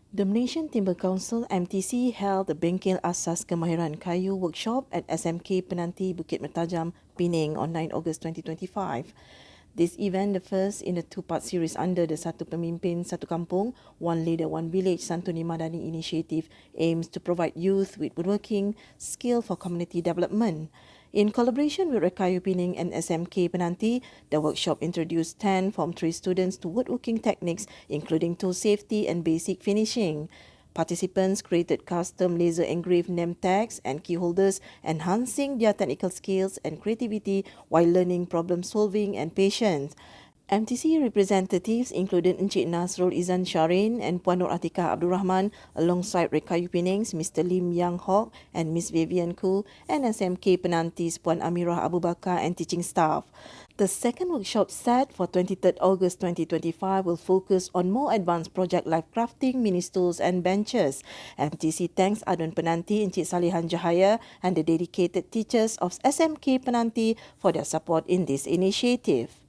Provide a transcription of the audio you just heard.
The Malaysian Timber Council (MTC) held the Bengkel Asas Kemahiran Kayu workshop at SMK Penanti, Bukit Mertajam, Penang on 9 August 2025. This event, the first in a two-part series under the Satu Pemimpin Satu Kampung, One Leader, One Village Santuni MADANI initiative, aims to provide youth with woodworking skill for community development. In collaboration with Rekayu Penang and SMK Penanti, the workshop introduced 10 Form 3 students to woodworking techniques, including tool safety and basic finishing. Participants created custom laser engraved name tags and key holders, enhancing their technical skills and creativity while learning problem solving and patience. MTC representatives included Encik Nasrul Izan Sharin and Puan Nur Atikah Abdul Rahman alongside Rekayu Penang's Mr. Lim Yang Hock and Miss Vivian Khoo and SMK Penanti's Puan Amirah Abu Bakar and teaching staff. The second workshop set for 23rd August 2025 will focus on more advanced project like crafting, mini stools and benches. MTC thanks Adun Penanti, Encik Salihan Jahaya and the dedicated teachers of SMK Penanti for their support in this initiative.